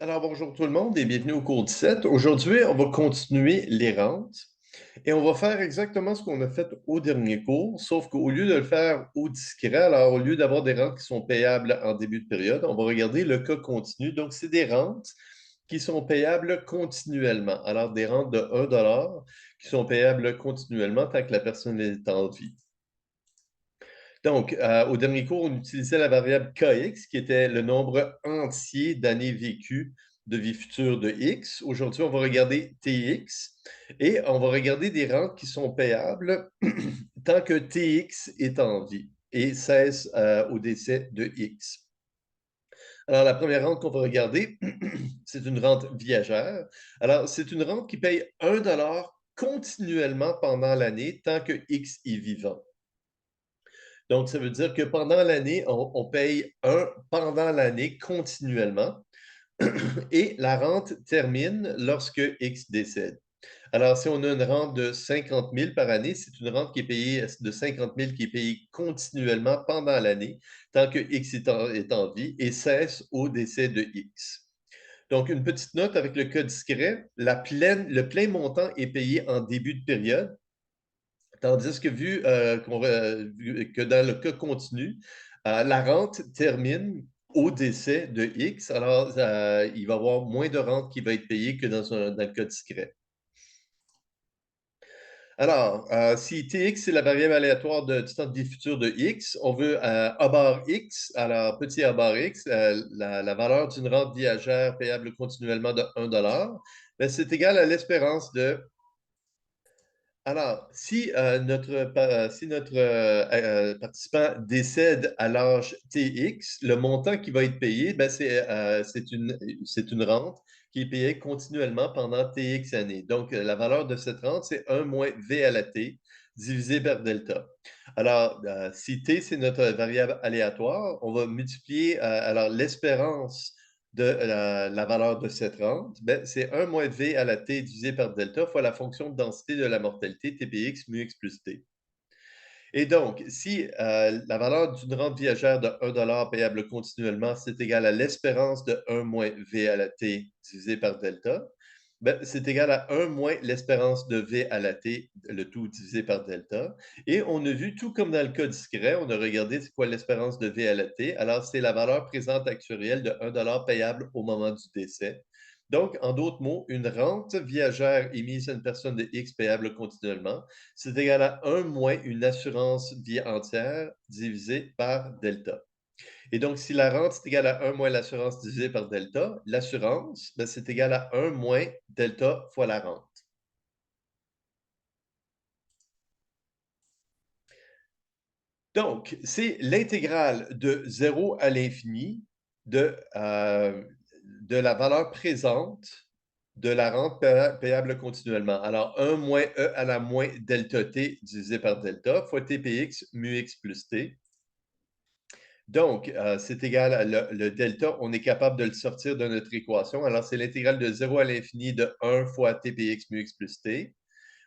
Alors, bonjour tout le monde et bienvenue au cours 17. Aujourd'hui, on va continuer les rentes et on va faire exactement ce qu'on a fait au dernier cours, sauf qu'au lieu de le faire au discret, alors au lieu d'avoir des rentes qui sont payables en début de période, on va regarder le cas continu. Donc, c'est des rentes qui sont payables continuellement. Alors, des rentes de 1 dollar qui sont payables continuellement tant que la personne est en vie. Donc, au dernier cours, on utilisait la variable kx, qui était le nombre entier d'années vécues de vie future de x. Aujourd'hui, on va regarder tx et on va regarder des rentes qui sont payables tant que tx est en vie et cesse au décès de x. Alors, la première rente qu'on va regarder, c'est une rente viagère. Alors, c'est une rente qui paye 1 dollar continuellement pendant l'année tant que x est vivant. Donc, ça veut dire que pendant l'année, on paye un pendant l'année continuellement et la rente termine lorsque X décède. Alors, si on a une rente de 50 000 par année, c'est une rente qui est payée de 50 000 qui est payée continuellement pendant l'année, tant que X est en vie et cesse au décès de X. Donc, une petite note avec le cas discret, le plein montant est payé en début de période. Tandis que vu que dans le cas continu, la rente termine au décès de X, alors il va y avoir moins de rente qui va être payée que dans le cas discret. Alors, si Tx, c'est la variable aléatoire du temps de vie futur de X, on veut A bar X, alors petit A bar X, la valeur d'une rente viagère payable continuellement de 1 dollar, ben, c'est égal à l'espérance de. Alors, si notre participant décède à l'âge TX, le montant qui va être payé, ben, c'est une rente qui est payée continuellement pendant TX années. Donc, la valeur de cette rente, c'est 1 moins V à la T divisé par delta. Alors, si T, c'est notre variable aléatoire, on va multiplier alors l'espérance de la valeur de cette rente, ben, c'est 1 moins V à la T divisé par delta fois la fonction de densité de la mortalité TPX mu x plus T. Et donc, si la valeur d'une rente viagère de 1 dollar payable continuellement, c'est égal à l'espérance de 1 moins V à la T divisé par delta, ben, c'est égal à 1 moins l'espérance de V à la T, le tout divisé par delta. Et on a vu, tout comme dans le cas discret, on a regardé c'est quoi l'espérance de V à la T. Alors, c'est la valeur présente actuelle de 1 dollar payable au moment du décès. Donc, en d'autres mots, une rente viagère émise à une personne de X payable continuellement, c'est égal à 1 moins une assurance vie entière divisé par delta. Et donc, si la rente est égale à 1 moins l'assurance divisé par delta, l'assurance, ben, c'est égal à 1 moins delta fois la rente. Donc, c'est l'intégrale de 0 à l'infini de la valeur présente de la rente payable continuellement. Alors, 1 moins E à la moins delta t divisé par delta fois tpx mu x plus t. Donc, c'est égal à le delta, on est capable de le sortir de notre équation. Alors, c'est l'intégrale de 0 à l'infini de 1 fois tpx mu x plus t,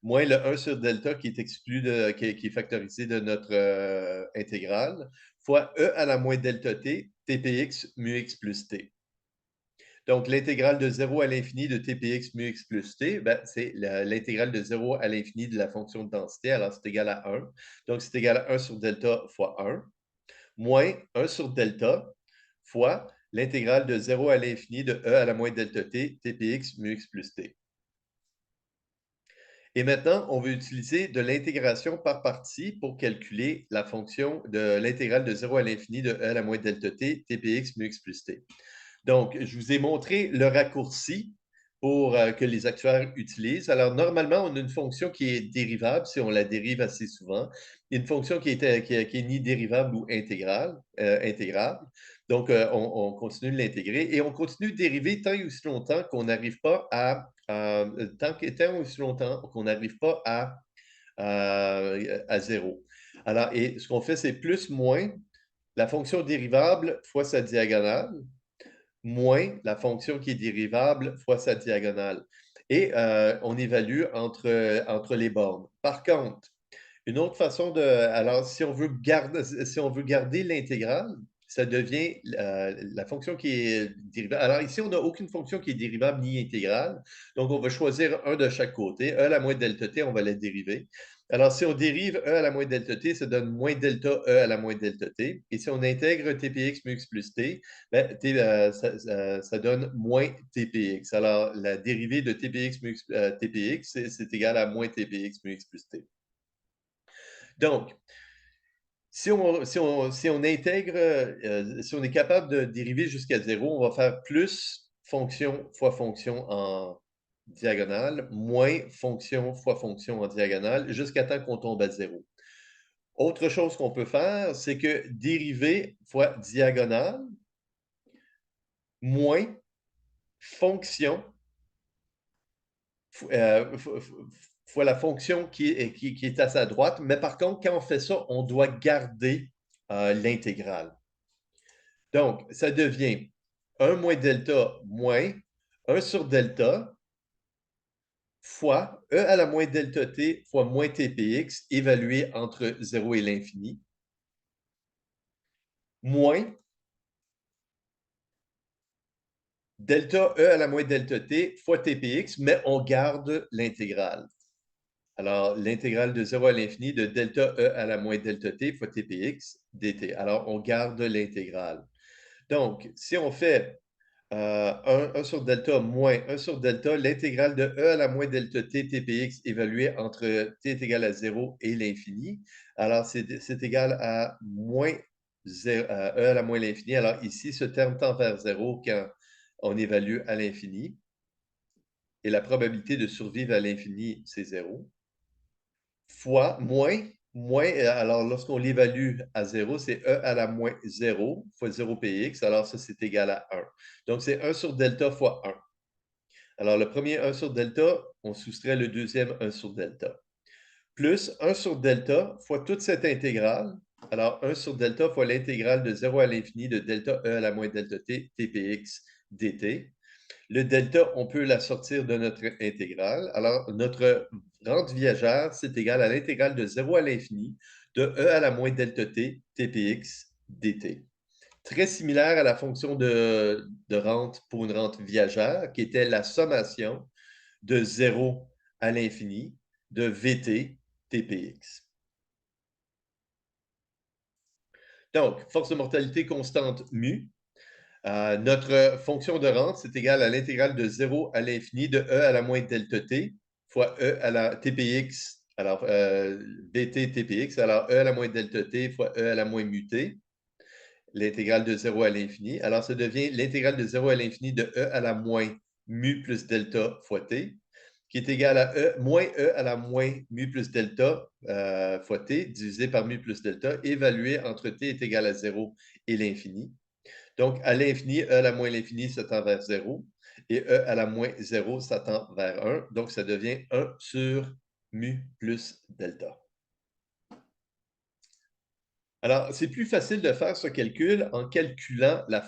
moins le 1 sur delta qui est exclu, qui est factorisé de notre intégrale, fois e à la moins delta t, tpx mu x plus t. Donc, l'intégrale de 0 à l'infini de tpx mu x plus t, ben, c'est l'intégrale de 0 à l'infini de la fonction de densité. Alors, c'est égal à 1. Donc, c'est égal à 1 sur delta fois 1 moins 1 sur delta fois l'intégrale de 0 à l'infini de e à la moins delta t, tpx mu x plus t. Et maintenant, on veut utiliser de l'intégration par partie pour calculer la fonction de l'intégrale de 0 à l'infini de e à la moins delta t, tpx mu x plus t. Donc, je vous ai montré le raccourci pour que les actuaires utilisent. Alors, normalement, on a une fonction qui est dérivable si on la dérive assez souvent. Une fonction qui est ni dérivable ou intégrable. Donc, on continue de l'intégrer et on continue de dériver tant et aussi longtemps qu'on n'arrive pas tant et aussi longtemps qu'on n'arrive pas à zéro. Alors, et ce qu'on fait, c'est plus moins la fonction dérivable fois sa diagonale moins la fonction qui est dérivable fois sa diagonale. Et on évalue entre les bornes. Par contre, une autre façon de. Alors, si on veut garder l'intégrale, ça devient la fonction qui est dérivable. Alors ici, on n'a aucune fonction qui est dérivable ni intégrale. Donc, on va choisir un de chaque côté. E à la moins delta t, on va la dériver. Alors, si on dérive E à la moins delta t, ça donne moins delta E à la moins delta t. Et si on intègre TPX mu x plus t, ben, ça donne moins TPX. Alors, la dérivée de TPX mu x, TPX, c'est égal à moins TPX mu x plus t. Donc, si on intègre, si on est capable de dériver jusqu'à 0, on va faire plus fonction fois fonction en diagonale, moins fonction fois fonction en diagonale, jusqu'à temps qu'on tombe à 0. Autre chose qu'on peut faire, c'est que dérivée fois diagonale, moins fonction fois la fonction qui est à sa droite. Mais par contre, quand on fait ça, on doit garder l'intégrale. Donc, ça devient 1 moins delta moins 1 sur delta fois E à la moins delta t fois moins tpx évalué entre 0 et l'infini, moins delta E à la moins delta t fois tpx, mais on garde l'intégrale. Alors, l'intégrale de 0 à l'infini de delta E à la moins delta t fois tpx dt. Alors, on garde l'intégrale. Donc, si on fait 1 sur delta moins 1 sur delta, l'intégrale de E à la moins delta t tpx évaluée entre t est égal à 0 et l'infini. Alors, c'est égal à moins 0, E à la moins l'infini. Alors, ici, ce terme tend vers 0 quand on évalue à l'infini. Et la probabilité de survivre à l'infini, c'est 0. Fois moins, alors lorsqu'on l'évalue à 0, c'est E à la moins 0 fois 0 px, alors ça c'est égal à 1. Donc c'est 1 sur delta fois 1. Alors le premier 1 sur delta, on soustrait le deuxième 1 sur delta. Plus 1 sur delta fois toute cette intégrale. Alors 1 sur delta fois l'intégrale de 0 à l'infini de delta E à la moins delta t, tpx dt. Le delta, on peut la sortir de notre intégrale. Alors, notre rente viagère, c'est égal à l'intégrale de 0 à l'infini de E à la moins delta t, tpx dt. Très similaire à la fonction de rente pour une rente viagère, qui était la sommation de 0 à l'infini de vt tpx. Donc, force de mortalité constante mu. Notre fonction de rente, c'est égal à l'intégrale de 0 à l'infini de E à la moins delta t fois E à la tpx, alors bt tpx, alors E à la moins delta t fois E à la moins mu t, l'intégrale de 0 à l'infini. Alors, ça devient l'intégrale de 0 à l'infini de E à la moins mu plus delta fois t, qui est égal à E moins E à la moins mu plus delta fois t, divisé par mu plus delta, évalué entre t est égal à 0 et l'infini. Donc, à l'infini, E à la moins l'infini, ça tend vers 0. Et E à la moins 0, ça tend vers 1. Donc, ça devient 1 sur mu plus delta. Alors, c'est plus facile de faire ce calcul en calculant la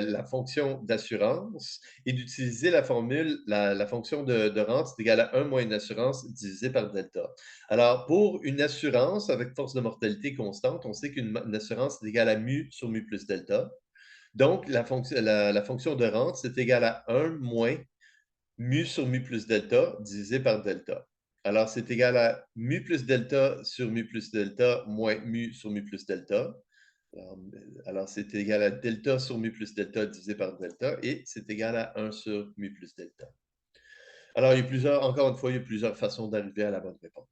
la fonction d'assurance et d'utiliser la formule, la fonction de rente, c'est égal à 1 moins une assurance divisé par delta. Alors, pour une assurance avec force de mortalité constante, on sait qu'une assurance est égale à mu sur mu plus delta. Donc, la fonction de rente, c'est égal à 1 moins mu sur mu plus delta divisé par delta. Alors, c'est égal à mu plus delta sur mu plus delta moins mu sur mu plus delta. Alors, c'est égal à delta sur mu plus delta divisé par delta et c'est égal à 1 sur mu plus delta. Alors, encore une fois, il y a plusieurs façons d'arriver à la bonne réponse.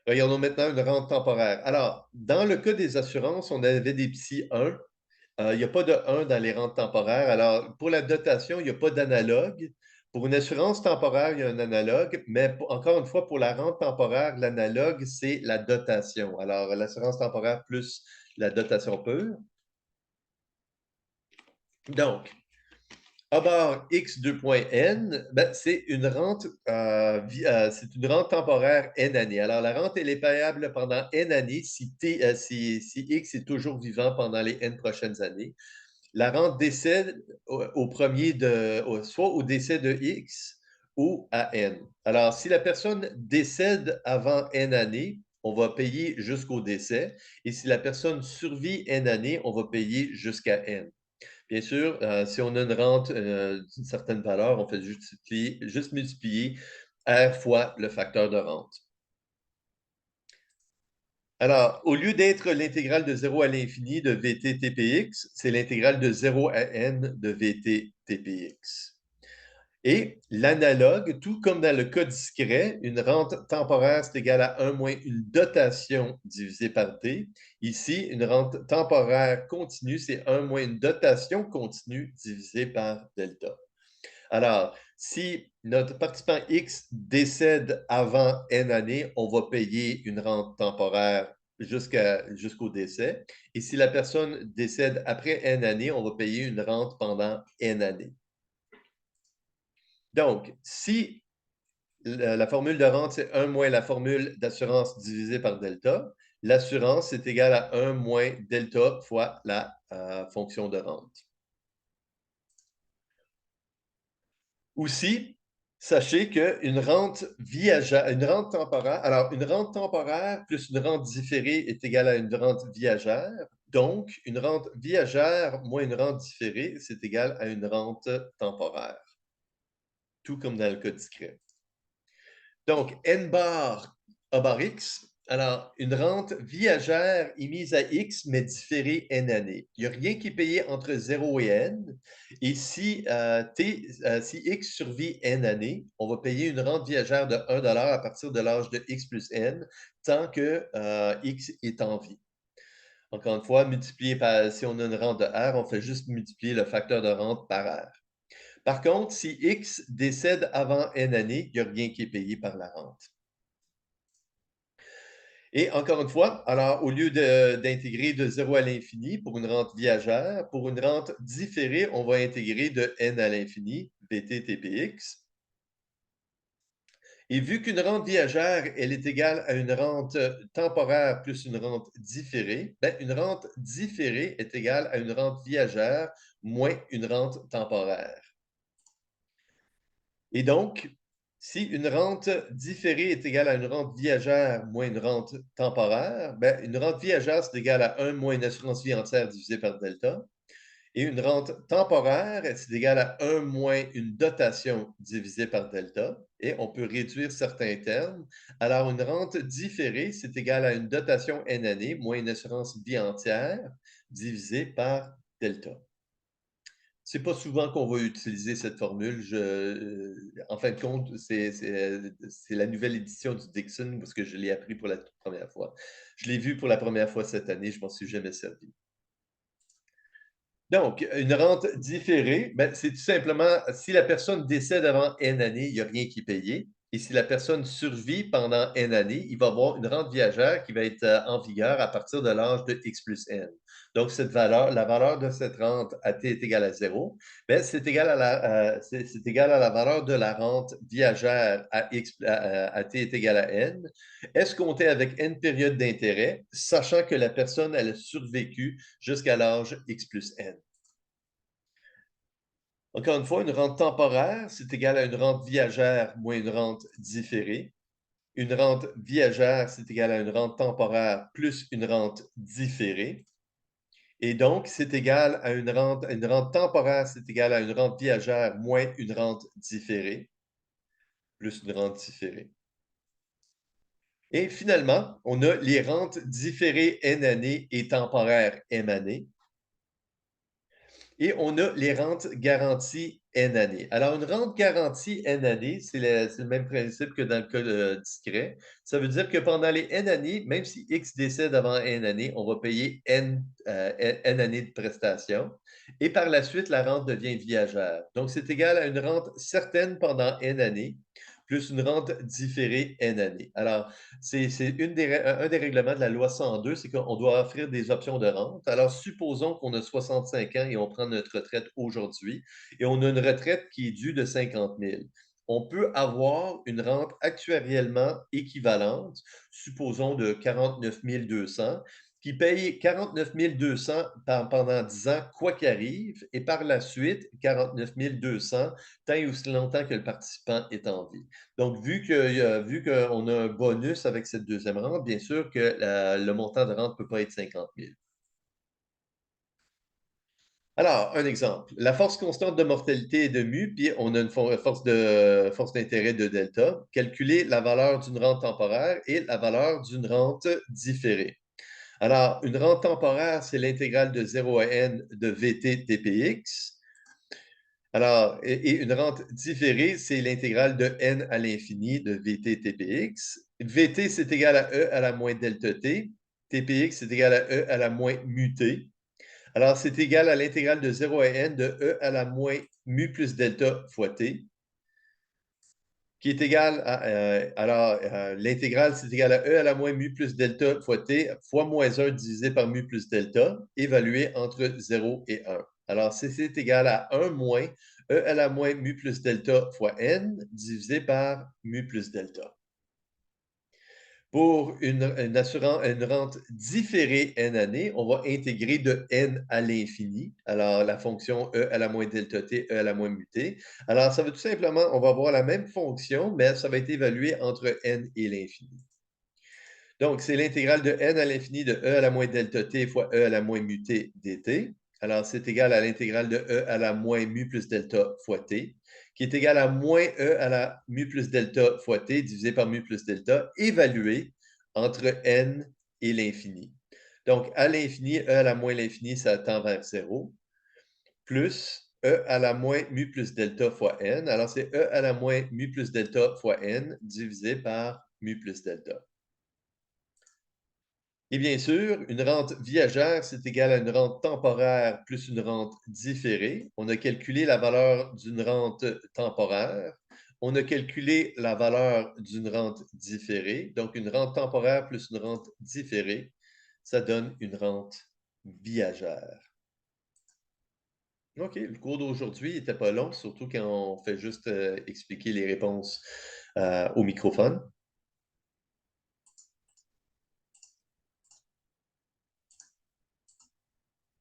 Regardons maintenant une rente temporaire. Alors, dans le cas des assurances, on avait des petits 1. Il n'y a pas de 1 dans les rentes temporaires. Alors, pour la dotation, il n'y a pas d'analogue. Pour une assurance temporaire, il y a un analogue, mais encore une fois, pour la rente temporaire, l'analogue, c'est la dotation. Alors, l'assurance temporaire plus la dotation pure. Donc, A bar x 2.n, ben, c'est une rente temporaire n années. Alors, la rente, elle est payable pendant n années si x est toujours vivant pendant les n prochaines années. La rente décède soit au décès de X ou à N. Alors, si la personne décède avant N années, on va payer jusqu'au décès. Et si la personne survit N années, on va payer jusqu'à N. Bien sûr, si on a une rente d'une certaine valeur, on fait juste multiplier R fois le facteur de rente. Alors, au lieu d'être l'intégrale de 0 à l'infini de VT TPX, c'est l'intégrale de 0 à n de VT TPX. Et l'analogue, tout comme dans le cas discret, une rente temporaire, c'est égal à 1 moins une dotation divisée par t. Ici, une rente temporaire continue, c'est 1 moins une dotation continue divisée par delta. Alors, si notre participant X décède avant N années, on va payer une rente temporaire jusqu'au décès. Et si la personne décède après N années, on va payer une rente pendant N années. Donc, si la formule de rente, c'est 1 moins la formule d'assurance divisée par delta, l'assurance est égale à 1 moins delta fois la fonction de rente. Aussi, sachez qu'une rente viagère, une rente temporaire, alors une rente temporaire plus une rente différée est égale à une rente viagère. Donc, une rente viagère moins une rente différée, c'est égal à une rente temporaire. Tout comme dans le cas discret. Donc, N bar A bar X. Alors, une rente viagère émise à X, mais différée N années. Il n'y a rien qui est payé entre 0 et N. Et si, si X survit N années, on va payer une rente viagère de 1 à partir de l'âge de X plus N, tant que X est en vie. Encore une fois, multiplié par, si on a une rente de R, on fait juste multiplier le facteur de rente par R. Par contre, si X décède avant N années, il n'y a rien qui est payé par la rente. Et encore une fois, alors au lieu d'intégrer de 0 à l'infini pour une rente viagère, pour une rente différée, on va intégrer de n à l'infini, VT TPX. Et vu qu'une rente viagère, elle est égale à une rente temporaire plus une rente différée, ben, une rente différée est égale à une rente viagère moins une rente temporaire. Et donc, si une rente différée est égale à une rente viagère moins une rente temporaire, ben, une rente viagère, c'est égal à 1 moins une assurance vie entière divisé par delta. Et une rente temporaire, c'est égal à 1 moins une dotation divisée par delta. Et on peut réduire certains termes. Alors, une rente différée, c'est égal à une dotation n année moins une assurance vie entière divisée par delta. C'est pas souvent qu'on va utiliser cette formule. En fin de compte, c'est la nouvelle édition du Dixon parce que je l'ai appris pour la toute première fois. Je l'ai vu pour la première fois cette année, je m'en suis jamais servi. Donc, une rente différée, ben, c'est tout simplement si la personne décède avant N années, il n'y a rien qui est payé. Et si la personne survit pendant N années, il va avoir une rente viagère qui va être en vigueur à partir de l'âge de X plus N. Donc, cette valeur, la valeur de cette rente à T est égale à 0, ben, c'est égal à c'est égal à la valeur de la rente viagère à T est égal à N, escomptée avec N périodes d'intérêt, sachant que la personne, elle a survécu jusqu'à l'âge X plus N. Encore une fois, une rente temporaire, c'est égal à une rente viagère moins une rente différée. Une rente viagère, c'est égal à une rente temporaire plus une rente différée. Et donc, c'est égal à une rente temporaire, c'est égal à une rente viagère moins une rente différée, plus une rente différée. Et finalement, on a les rentes différées N années et temporaires M années. Et on a les rentes garanties N années. Alors, une rente garantie N années, c'est le même principe que dans le cas discret. Ça veut dire que pendant les N années, même si X décède avant N années, on va payer N années de prestations. Et par la suite, la rente devient viagère. Donc, c'est égal à une rente certaine pendant N années, plus une rente différée N années. Alors, c'est un des règlements de la loi 102, c'est qu'on doit offrir des options de rente. Alors, supposons qu'on a 65 ans et on prend notre retraite aujourd'hui et on a une retraite qui est due de 50 000. On peut avoir une rente actuariellement équivalente, supposons de 49 200, qui paye 49 200 pendant 10 ans, quoi qu'arrive, et par la suite, 49 200 tant et aussi longtemps que le participant est en vie. Donc, vu qu'on a un bonus avec cette deuxième rente, bien sûr que le montant de rente ne peut pas être 50 000. Alors, un exemple, la force constante de mortalité est de mu, puis on a une force d'intérêt de delta. Calculer la valeur d'une rente temporaire et la valeur d'une rente différée. Alors, une rente temporaire, c'est l'intégrale de 0 à n de VT TPX. Alors, et une rente différée, c'est l'intégrale de n à l'infini de VT TPX. VT, c'est égal à E à la moins delta T. TPX, c'est égal à E à la moins mu T. Alors, c'est égal à l'intégrale de 0 à n de E à la moins mu plus delta fois T, qui est égal à, l'intégrale, c'est égal à E à la moins mu plus delta fois T fois moins 1 divisé par mu plus delta, évalué entre 0 et 1. Alors, c'est égal à 1 moins E à la moins mu plus delta fois n divisé par mu plus delta. Pour une rente différée n années, on va intégrer de n à l'infini. Alors, la fonction e à la moins delta t, e à la moins mu t. Alors, ça veut tout simplement, on va avoir la même fonction, mais ça va être évalué entre n et l'infini. Donc, c'est l'intégrale de n à l'infini de e à la moins delta t fois e à la moins mu t dt. Alors, c'est égal à l'intégrale de e à la moins mu plus delta fois t, qui est égal à moins e à la mu plus delta fois t divisé par mu plus delta, évalué entre n et l'infini. Donc, à l'infini, e à la moins l'infini, ça tend vers 0, plus e à la moins mu plus delta fois n. Alors, c'est e à la moins mu plus delta fois n divisé par mu plus delta. Et bien sûr, une rente viagère, c'est égal à une rente temporaire plus une rente différée. On a calculé la valeur d'une rente temporaire. On a calculé la valeur d'une rente différée. Donc, une rente temporaire plus une rente différée, ça donne une rente viagère. OK, le cours d'aujourd'hui n'était pas long, surtout quand on fait juste expliquer les réponses au microphone.